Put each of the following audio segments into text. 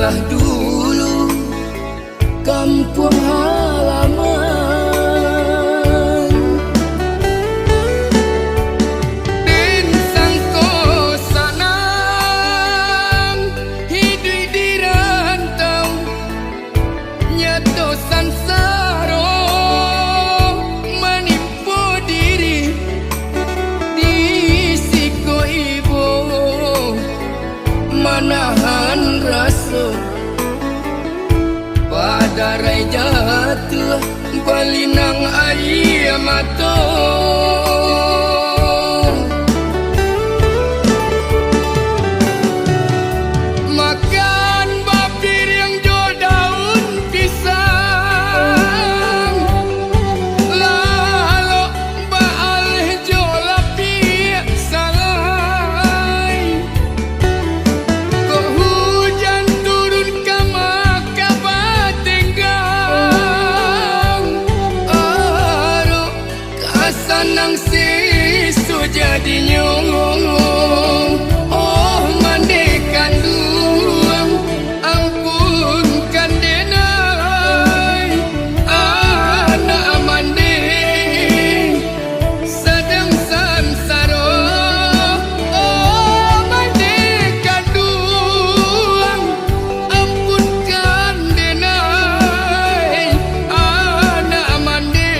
adalah dulu kampung halaman. Den sangko sanang hidup di rantau, nyato sansaro menipu diri di siko ibu, manahan rasa pada rai jatuh balinang air mata. Makan bapir yang jo daun pisang, lalu baal jo lapi salai. Kok hujan turun ke maka batenggang, aro kasanang sisu jadi nyong. Oh mandekan duang, ampunkan denai anak mande sedang samsara. Oh mandekan duang, ampunkan denai anak mande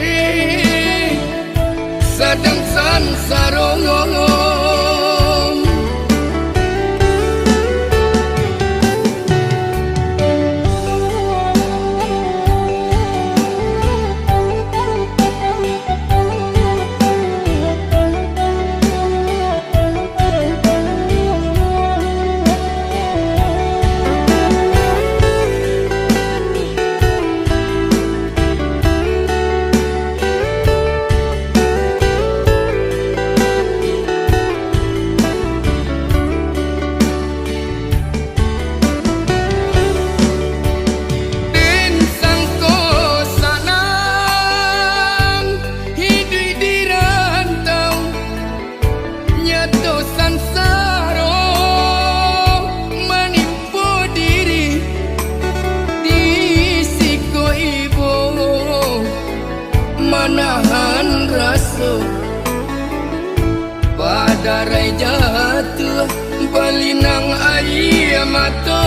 sedang samsara. Den sangko sanang hidup di rantau, nyato sansaro menipu diri di siko ibu, manahan rasa pada rai jatuh balinang air mata.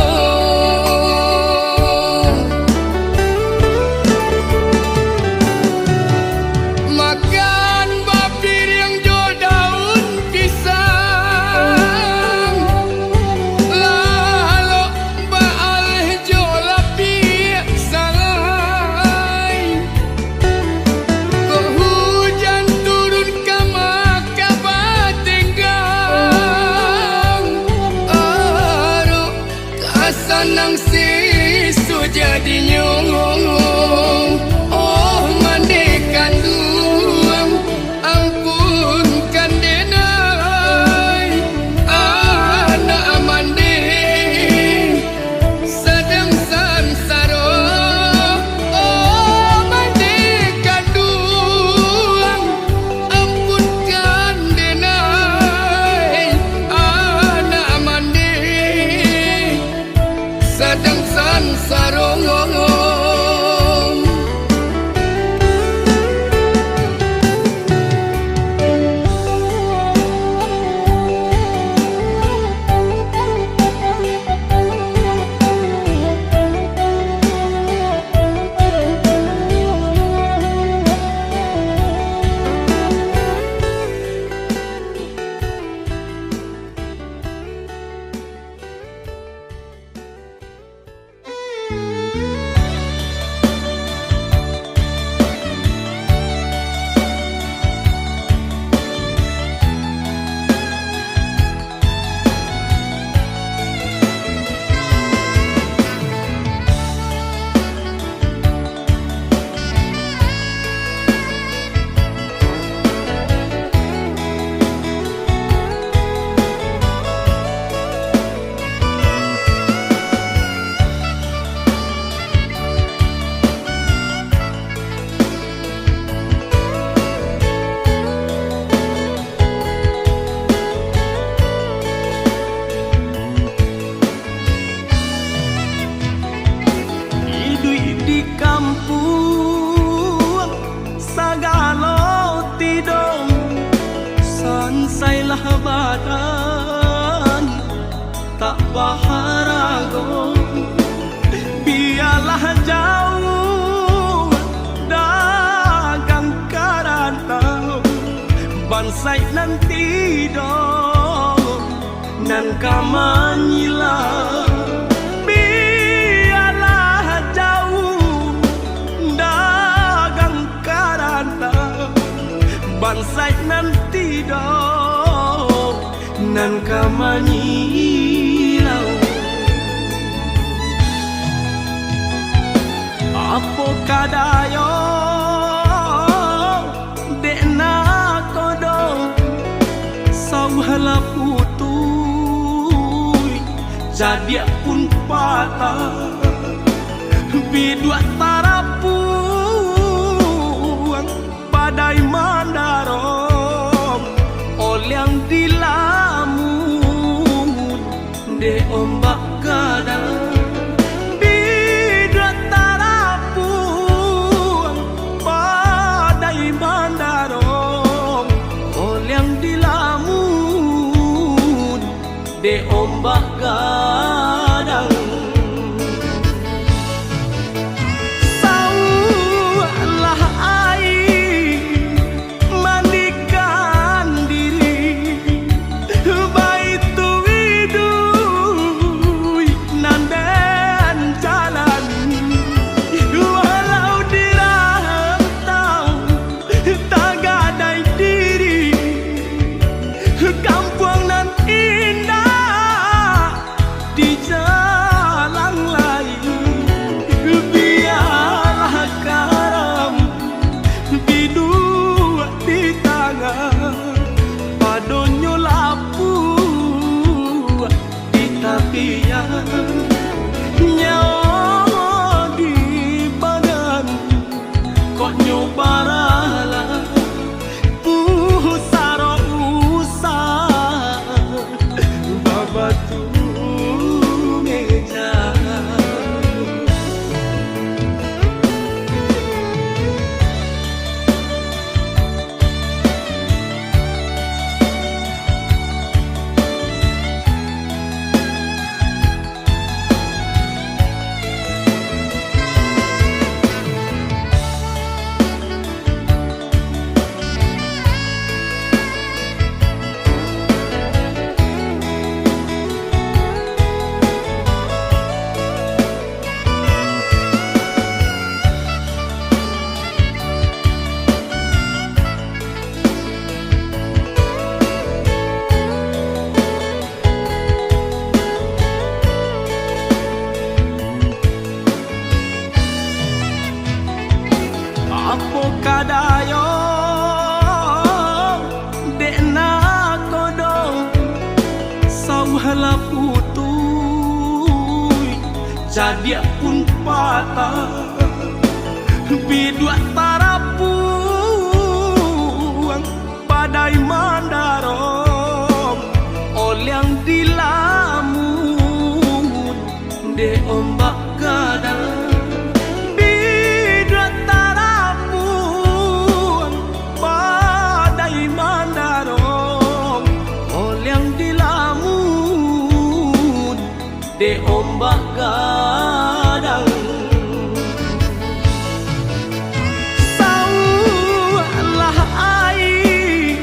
Makan bapir yang jo daun pisang, lalu baal jo lapi salai. Kok hujan turun ke maka batenggang, aro kasanang badan tak baharago, biarlah jauh dagang karantau bansai nanti dong nan kamanyila, biarlah jauh dagang karantau bansai nanti dong nan kamanyilau. Apo kadayo dekna kodong sauhala putui jadi pun patah bidua tarapuang padai mandarong olyang dilamun de ombak kadang de ombak gadang. Saulah air mandikan diri baitu widui nanden jalan walau dirantau tak gadai diri kampung nan indah di jalan lain, biarlah karam bidua di tangan padonyo lapu di tapian nyawa di badan kok nyobaralah pusaro usah babatu apo kadayo dekna kodong sauhala putui jadi pun patah bidua tarapuang padai mandarong olyang dilamun de ombak kadang de ombak gadang. Saulah air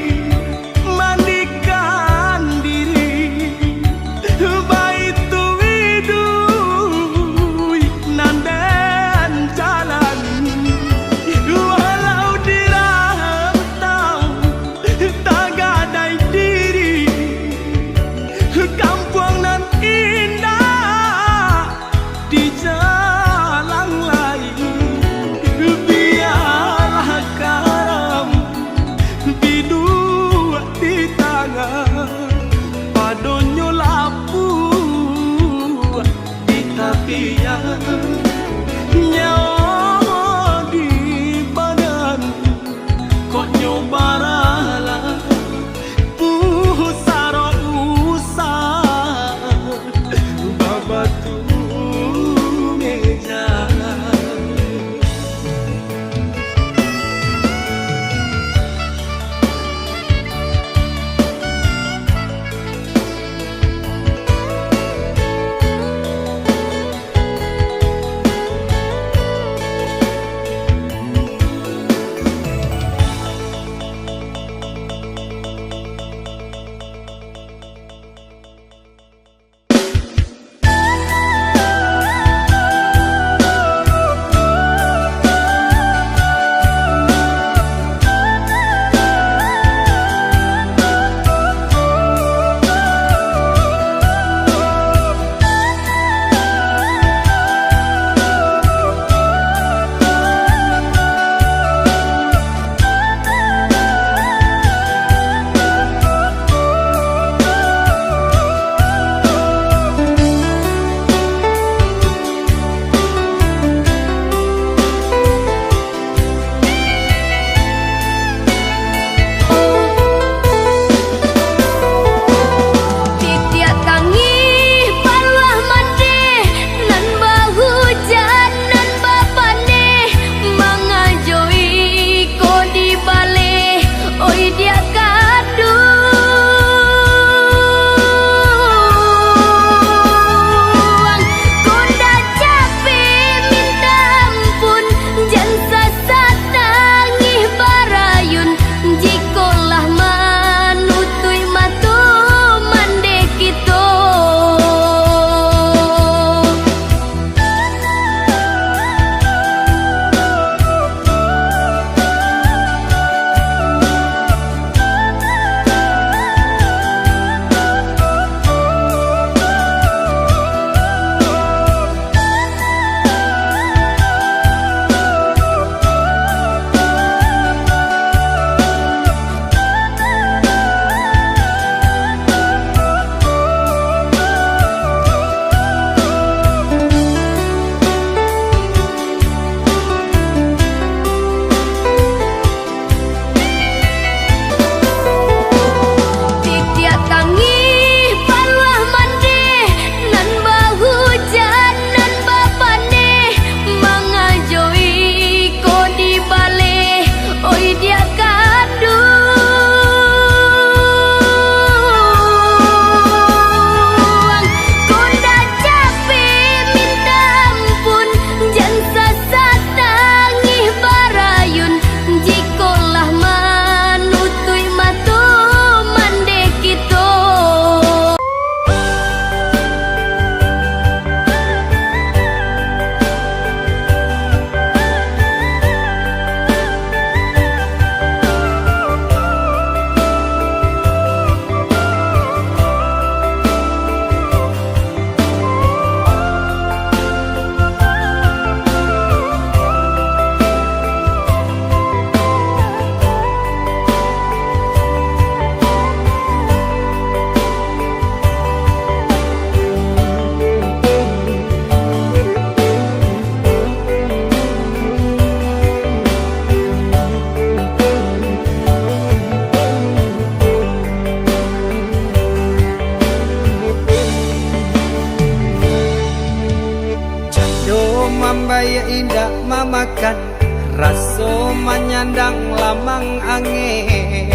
lamang angin.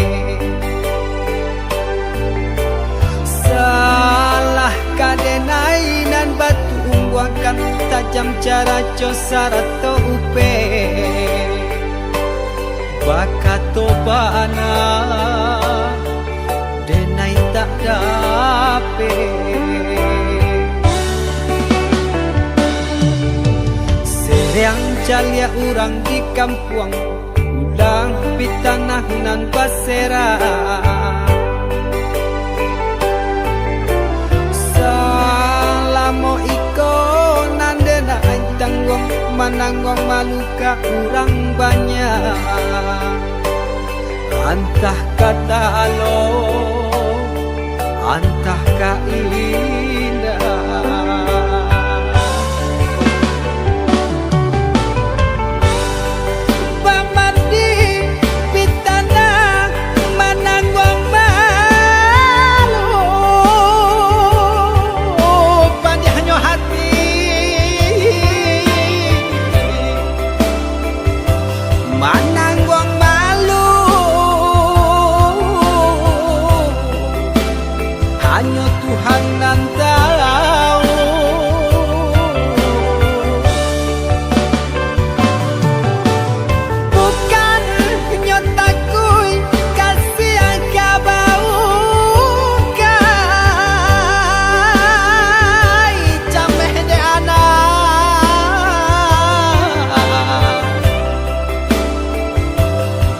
Salah kadenai nan batu umbuakan tajam cara cosara to upe bakato bana denai tak dape. Seriang calia urang di kampung ulang pitanah nan basera. Salamo iko nandena tanggung mananggong maluka urang banyak. Antah kata alo, antah ka indah. Pamadi pitana mananggong malu, pandihanyo hati mananggong malu. Hanya Tuhan yang tahu. Bukan nyotaku kasih yang kau kai cameh de anak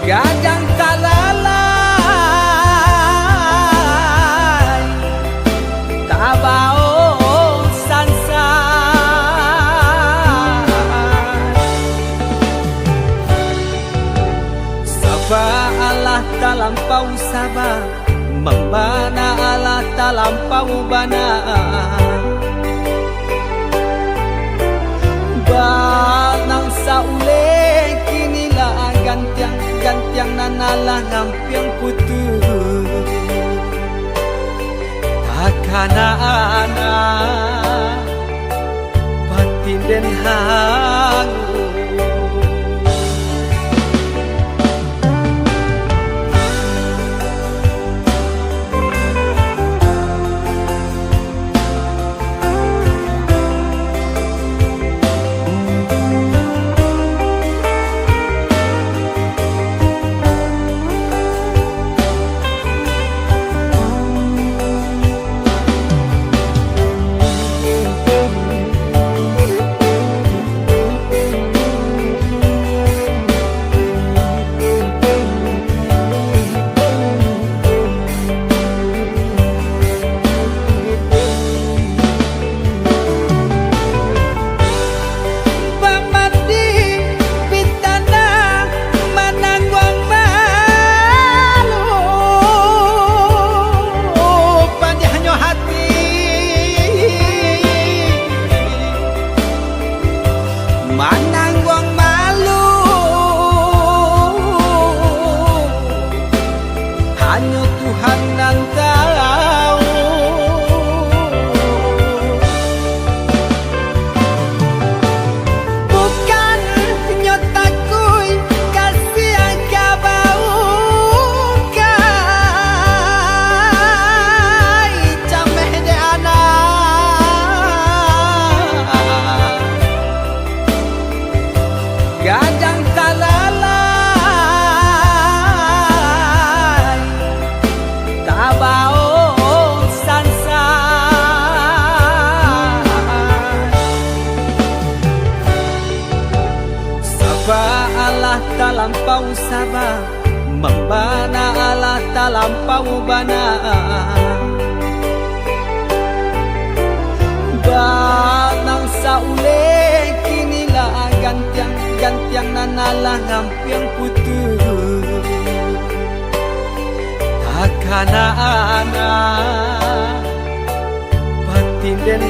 gadang talalai tabao sansa. Sabah Allah talampau sabah, membana Allah talampau bana. Banang saule kinilah gantiang nanalah ngampiang putus. Takana anak batin den hangu. Mananggong malu, hanya Tuhan yang tahu. Bukan nyotaku kasih yang kau kai cameh de anak gadang talalai tabao sansa. Sabah Allah talampau sabah, membana Allah talampau bana. Banang saule kinilah gantiang nanalah ngampiang putus. Takana anak batin den